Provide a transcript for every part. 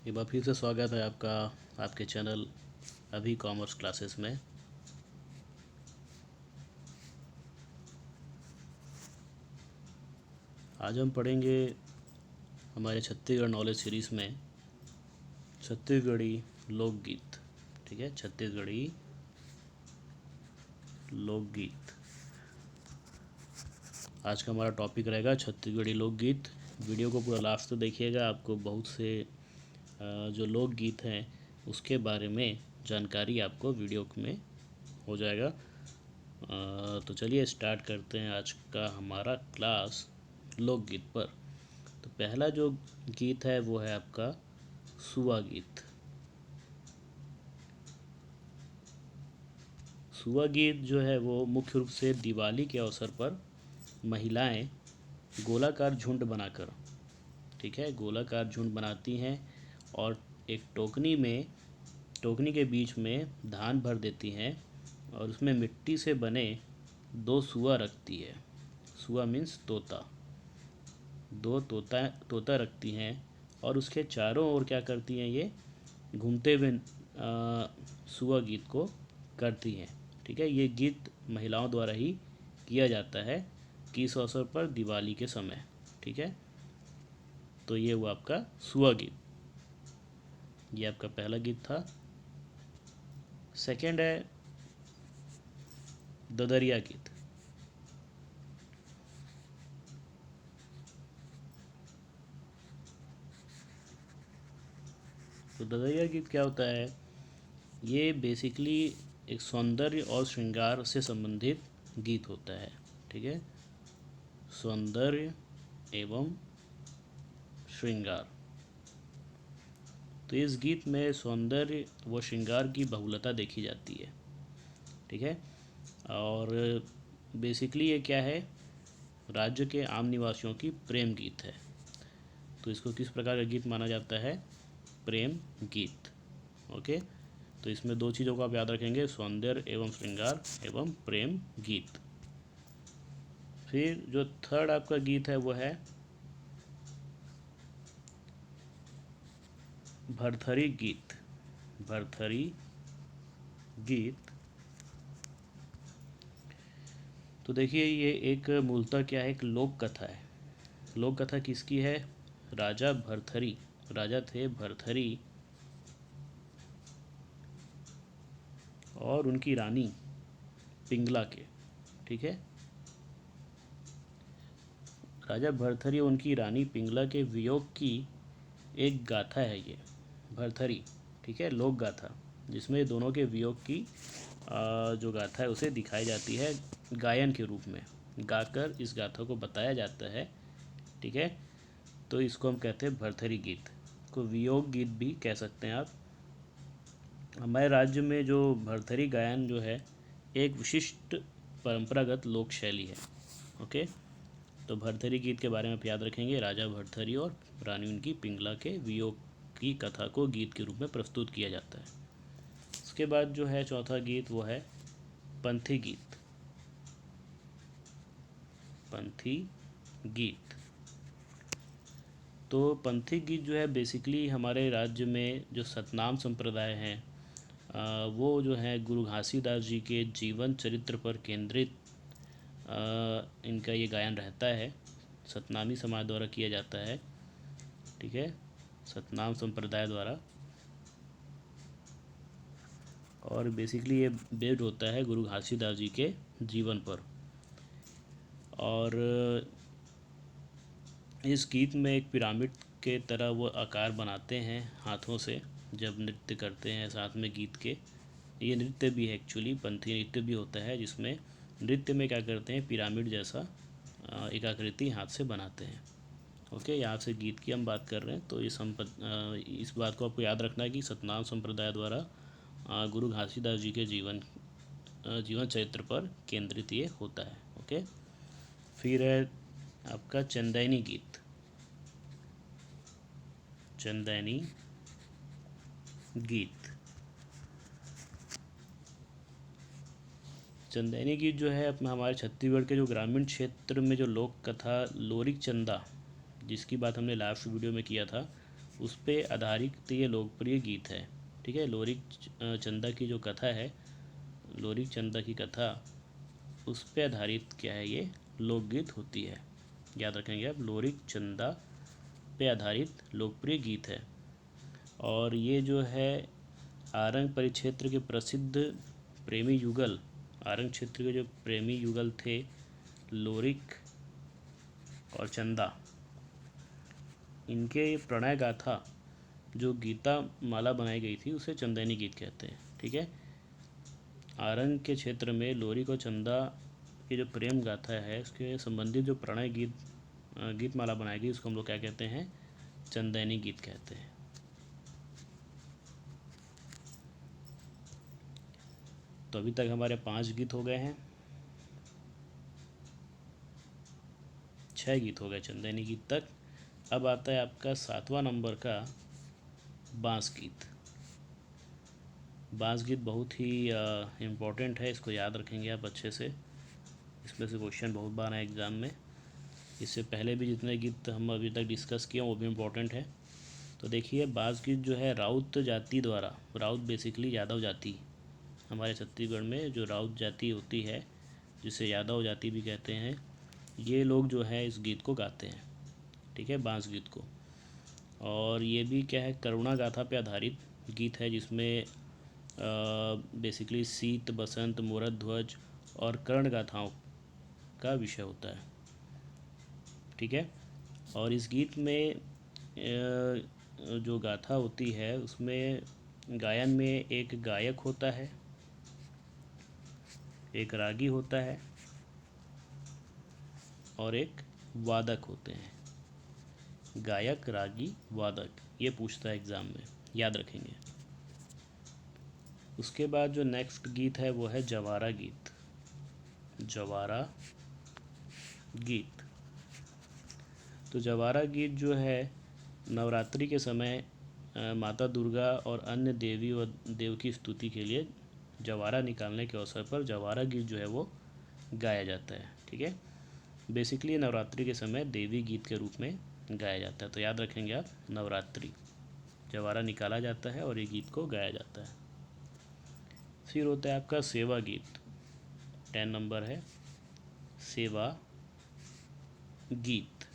एक बार फिर से स्वागत है आपका आपके चैनल अभी कॉमर्स क्लासेस में। आज हम पढ़ेंगे हमारे छत्तीसगढ़ नॉलेज सीरीज़ में छत्तीसगढ़ी लोकगीत। ठीक है, छत्तीसगढ़ी लोकगीत आज का हमारा टॉपिक रहेगा छत्तीसगढ़ी लोकगीत। वीडियो को पूरा लास्ट तक देखिएगा, आपको बहुत से जो लोकगीत हैं उसके बारे में जानकारी आपको वीडियो में हो जाएगा। तो चलिए स्टार्ट करते हैं आज का हमारा क्लास लोकगीत पर। तो पहला जो गीत है वो है आपका सुआ गीत। सुआ गीत जो है वो मुख्य रूप से दिवाली के अवसर पर महिलाएं गोलाकार झुंड बनाकर, ठीक है, गोलाकार झुंड बनाती हैं और एक टोकनी के बीच में धान भर देती हैं और उसमें मिट्टी से बने दो सुआ रखती है। सुआ मीन्स तोता, दो तोता रखती हैं और उसके चारों ओर क्या करती हैं, ये घूमते हुए सुआ गीत को करती हैं। ठीक है, ये गीत महिलाओं द्वारा ही किया जाता है किस अवसर पर, दिवाली के समय। ठीक है, तो ये हुआ आपका सुआ गीत, ये आपका पहला गीत था। सेकंड है ददरिया गीत। तो ददरिया गीत क्या होता है, ये बेसिकली एक सौंदर्य और श्रृंगार से संबंधित गीत होता है। ठीक है, सौंदर्य एवं श्रृंगार। तो इस गीत में सौंदर्य व श्रृंगार की बहुलता देखी जाती है। ठीक है, और बेसिकली ये क्या है, राज्य के आम निवासियों की प्रेम गीत है। तो इसको किस प्रकार का गीत माना जाता है, प्रेम गीत। ओके, तो इसमें दो चीज़ों को आप याद रखेंगे, सौंदर्य एवं श्रृंगार एवं प्रेम गीत। फिर जो थर्ड आपका गीत है वो है भरथरी गीत। भरथरी गीत, तो देखिए ये एक मूलतः क्या है, एक लोक कथा है। लोक कथा किसकी है, राजा भरथरी, राजा थे भरथरी और उनकी रानी पिंगला के। ठीक है, राजा भरथरी और उनकी रानी पिंगला के वियोग की एक गाथा है ये भरथरी। ठीक है, लोक गाथा जिसमें दोनों के वियोग की जो गाथा है उसे दिखाई जाती है गायन के रूप में, गाकर इस गाथा को बताया जाता है। ठीक है, तो इसको हम कहते हैं भरथरी गीत, को वियोग गीत भी कह सकते हैं आप। हमारे राज्य में जो भरथरी गायन जो है एक विशिष्ट परंपरागत लोक शैली है। ओके, तो भरथरी गीत के बारे में आप याद रखेंगे, राजा भरथरी और रानी उनकी पिंगला के वियोग की कथा को गीत के रूप में प्रस्तुत किया जाता है। इसके बाद जो है चौथा गीत वो है पंथी गीत। पंथी गीत, तो पंथी गीत जो है बेसिकली हमारे राज्य में जो सतनाम संप्रदाय हैं वो जो है गुरु घासीदास जी के जीवन चरित्र पर केंद्रित इनका ये गायन रहता है, सतनामी समाज द्वारा किया जाता है। ठीक है, सतनाम संप्रदाय द्वारा, और बेसिकली ये बेस्ड होता है गुरु घासीदास जी के जीवन पर। और इस गीत में एक पिरामिड के तरह वो आकार बनाते हैं हाथों से जब नृत्य करते हैं साथ में गीत के। ये नृत्य भी है एक्चुअली, पंथी नृत्य भी होता है जिसमें नृत्य में क्या करते हैं, पिरामिड जैसा एक आकृति हाथ से बनाते हैं। ओके, यहाँ से गीत की हम बात कर रहे हैं, तो इस बात को आपको याद रखना है कि सतनाम संप्रदाय द्वारा गुरु घासीदास जी के जीवन चरित्र पर केंद्रित ये होता है। ओके, फिर है आपका चंदैनी गीत। चंदैनी गीत, चंदैनी गीत जो है अपना हमारे छत्तीसगढ़ के जो ग्रामीण क्षेत्र में जो लोक कथा लोरिक चंदा, जिसकी बात हमने लास्ट वीडियो में किया था, उस पे आधारित ये लोकप्रिय गीत है। ठीक है, लोरिक चंदा की जो कथा है, लोरिक चंदा की कथा, उस पे आधारित क्या है, ये लोकगीत होती है। याद रखेंगे आप, लोरिक चंदा पे आधारित लोकप्रिय गीत है। और ये जो है आरंग परिक्षेत्र के प्रसिद्ध प्रेमी युगल, आरंग क्षेत्र के जो प्रेमी युगल थे लोरिक और चंदा, इनके प्रणय गाथा जो गीता माला बनाई गई थी उसे चंदैनी गीत कहते हैं। ठीक है, आरंग के क्षेत्र में लोरिक और चंदा की जो प्रेम गाथा है उसके संबंधित जो प्रणय गीत माला बनाई गई उसको हम लोग क्या कहते हैं, चंदैनी गीत कहते हैं। तो अभी तक हमारे 5 गीत हो गए हैं, 6 गीत हो गए चंदैनी गीत तक। अब आता है आपका 7वां नंबर का बांस गीत। बांस गीत बहुत ही इम्पोर्टेंट है, इसको याद रखेंगे आप अच्छे से, इसमें से क्वेश्चन बहुत बार है एग्ज़ाम में। इससे पहले भी जितने गीत हम अभी तक डिस्कस किए वो भी इम्पोर्टेंट है। तो देखिए, बांस गीत जो है राउत जाति द्वारा, राउत बेसिकली यादव जाति, हमारे छत्तीसगढ़ में जो राउत जाति होती है जिसे यादव जाति भी कहते हैं, ये लोग जो है इस गीत को गाते हैं। ठीक है, बांस गीत को। और ये भी क्या है, करुणा गाथा पे आधारित गीत है, जिसमें बेसिकली शीत, बसंत, मूरत ध्वज और कर्ण गाथाओं का विषय होता है। ठीक है, और इस गीत में जो गाथा होती है उसमें गायन में एक गायक होता है, एक रागी होता है और एक वादक होते हैं। गायक, रागी, वादक, ये पूछता है एग्ज़ाम में, याद रखेंगे। उसके बाद जो नेक्स्ट गीत है वो है जवारा गीत। जवारा गीत, तो जवारा गीत जो है नवरात्रि के समय माता दुर्गा और अन्य देवी व देव की स्तुति के लिए जवारा निकालने के अवसर पर जवारा गीत जो है वो गाया जाता है। ठीक है, बेसिकली नवरात्रि के समय देवी गीत के रूप में गाया जाता है। तो याद रखेंगे आप, नवरात्रि, जवारा निकाला जाता है और ये गीत को गाया जाता है। फिर होता है आपका सेवा गीत, 10 नंबर है सेवा गीत।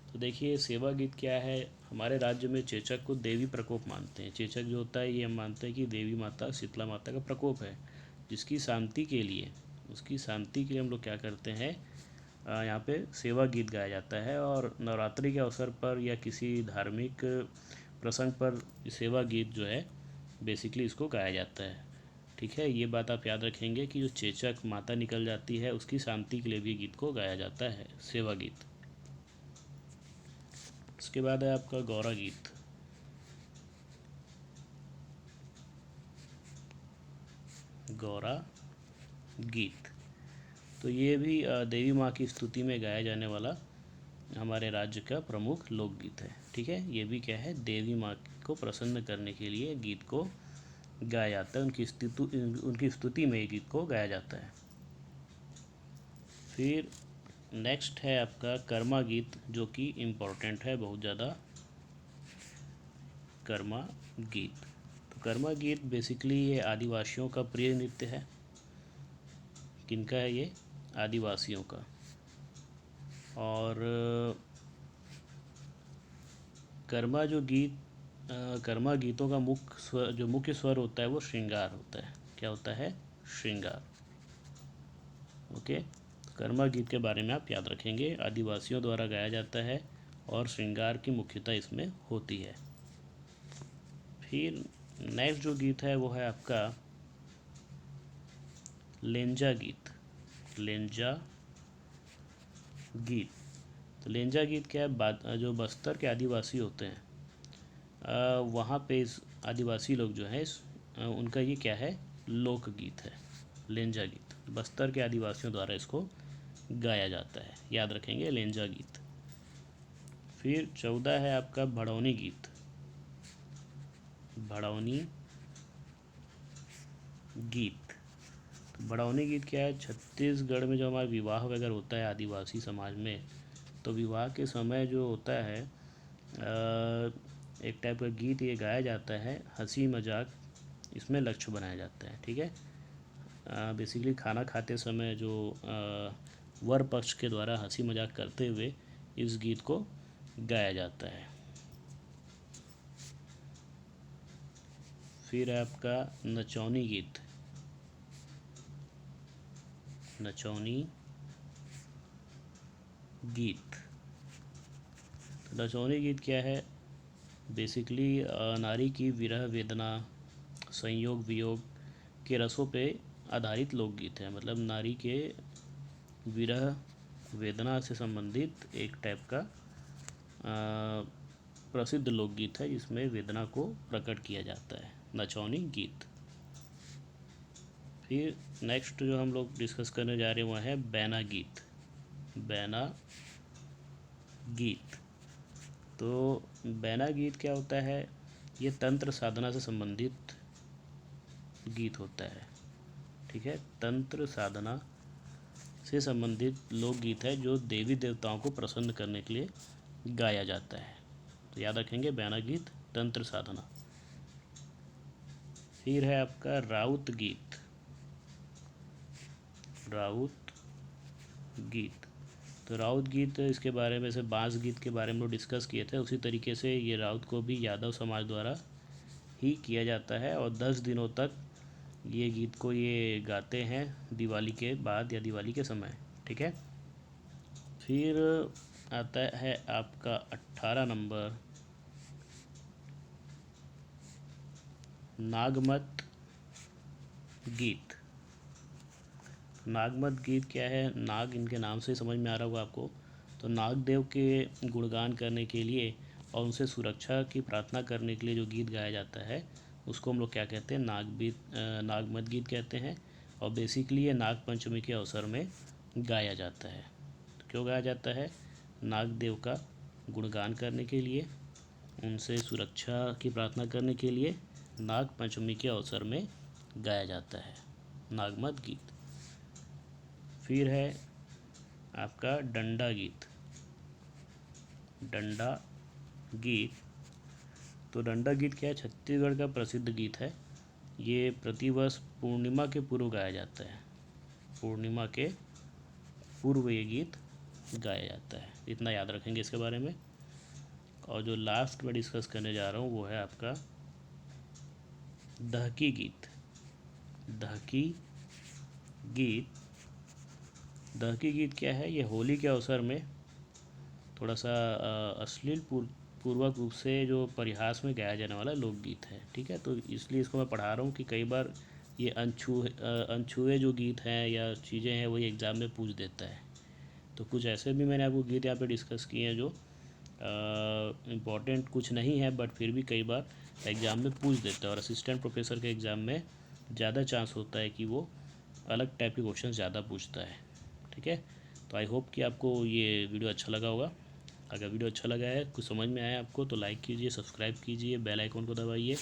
तो देखिए, सेवा गीत क्या है, हमारे राज्य में चेचक को देवी प्रकोप मानते हैं। चेचक जो होता है ये हम मानते हैं कि देवी माता शीतला माता का प्रकोप है, जिसकी शांति के लिए, उसकी शांति के लिए हम लोग क्या करते हैं, यहाँ पे सेवा गीत गाया जाता है। और नवरात्रि के अवसर पर या किसी धार्मिक प्रसंग पर सेवा गीत जो है बेसिकली इसको गाया जाता है। ठीक है, ये बात आप याद रखेंगे कि जो चेचक माता निकल जाती है उसकी शांति के लिए भी गीत को गाया जाता है, सेवा गीत। उसके बाद है आपका गौरा गीत। गौरा गीत, तो ये भी देवी माँ की स्तुति में गाया जाने वाला हमारे राज्य का प्रमुख लोकगीत है। ठीक है, ये भी क्या है, देवी माँ को प्रसन्न करने के लिए गीत को गाया जाता है, उनकी स्तुति में ये गीत को गाया जाता है। फिर नेक्स्ट है आपका कर्मा गीत, जो कि इम्पोर्टेंट है बहुत ज़्यादा। कर्मा गीत, तो कर्मा गीत बेसिकली ये आदिवासियों का प्रिय नृत्य है। किनका है ये, आदिवासियों का। और कर्मा जो गीत, कर्मा गीतों का मुख्य स्वर होता है वो श्रृंगार होता है। क्या होता है, श्रृंगार। ओके, कर्मा गीत के बारे में आप याद रखेंगे, आदिवासियों द्वारा गाया जाता है और श्रृंगार की मुख्यता इसमें होती है। फिर नेक्स्ट जो गीत है वो है आपका लेंजा गीत। लेंजा गीत, तो लेंजा गीत क्या है, जो बस्तर के आदिवासी होते हैं वहाँ पे इस आदिवासी लोग जो हैं उनका ये क्या है, लोकगीत है। लेंजा गीत बस्तर के आदिवासियों द्वारा इसको गाया जाता है, याद रखेंगे, लेंजा गीत। फिर 14 है आपका भड़ौनी गीत। भड़ौनी गीत, तो भड़ौनी गीत क्या है, छत्तीसगढ़ में जो हमारा विवाह वगैरह होता है आदिवासी समाज में, तो विवाह के समय जो होता है एक टाइप का गीत ये गाया जाता है, हंसी मजाक इसमें लक्ष्य बनाया जाता है। ठीक है, बेसिकली खाना खाते समय जो वर पक्ष के द्वारा हंसी मजाक करते हुए इस गीत को गाया जाता है। फिर है आपका नचौनी गीत। नचौनी गीत, तो नचौनी गीत क्या है? बेसिकली नारी की विरह वेदना, संयोग वियोग के रसों पे आधारित लोकगीत है। मतलब नारी के विरह वेदना से संबंधित एक टाइप का प्रसिद्ध लोकगीत है जिसमें वेदना को प्रकट किया जाता है, नचौनी गीत। फिर नेक्स्ट जो हम लोग डिस्कस करने जा रहे हैं वह है बैना गीत। बैना गीत, तो बैना गीत क्या होता है? ये तंत्र साधना से संबंधित गीत होता है। ठीक है, तंत्र साधना से संबंधित लोकगीत है जो देवी देवताओं को प्रसन्न करने के लिए गाया जाता है। तो याद रखेंगे, बैना गीत, तंत्र साधना। फिर है आपका राउत गीत। राउत गीत, तो राउत गीत इसके बारे में से बांस गीत के बारे में लोग डिस्कस किए थे, उसी तरीके से ये राउत को भी यादव समाज द्वारा ही किया जाता है और 10 दिनों तक ये गीत को ये गाते हैं दिवाली के बाद या दिवाली के समय। ठीक है, फिर आता है आपका 18 नंबर नागमत गीत। नागमत गीत क्या है? नाग इनके नाम से समझ में आ रहा होगा आपको। तो नागदेव के गुणगान करने के लिए और उनसे सुरक्षा की प्रार्थना करने के लिए जो गीत गाया जाता है उसको हम लोग क्या कहते हैं? नागमत गीत कहते हैं। और बेसिकली ये नाग पंचमी के अवसर में गाया जाता है। तो क्यों गाया जाता है? नागदेव का गुणगान करने के लिए, उनसे सुरक्षा की प्रार्थना करने के लिए नाग पंचमी के अवसर में गाया जाता है नागमत गीत। फिर है आपका डंडा गीत। डंडा गीत, तो डंडा गीत क्या है? छत्तीसगढ़ का प्रसिद्ध गीत है। ये प्रतिवर्ष पूर्णिमा के पूर्व गाया जाता है। पूर्णिमा के पूर्व ये गीत गाया जाता है। इतना याद रखेंगे इसके बारे में। और जो लास्ट में डिस्कस करने जा रहा हूँ वो है आपका दहकी गीत। दहकी गीत, दहकी गीत क्या है? ये होली के अवसर में थोड़ा सा अश्लील पूर्वक रूप से जो परिहास में गाया जाने वाला लोकगीत है। ठीक है, तो इसलिए इसको मैं पढ़ा रहा हूँ कि कई बार ये अनछुए जो गीत हैं या चीज़ें हैं वही एग्ज़ाम में पूछ देता है। तो कुछ ऐसे भी मैंने आपको गीत यहाँ पे डिस्कस किए हैं जो इम्पॉर्टेंट कुछ नहीं है बट फिर भी कई बार एग्ज़ाम में पूछ देता है। और असिस्टेंट प्रोफेसर के एग्ज़ाम में ज़्यादा चांस होता है कि वो अलग टाइप के क्वेश्चन ज़्यादा पूछता है। ठीक है, तो आई होप कि आपको ये वीडियो अच्छा लगा होगा। अगर वीडियो अच्छा लगा है, कुछ समझ में आया आपको, तो लाइक कीजिए, सब्सक्राइब कीजिए, बेल आइकन को दबाइए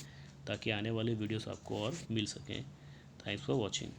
ताकि आने वाले वीडियोस आपको और मिल सकें। Thanks for watching.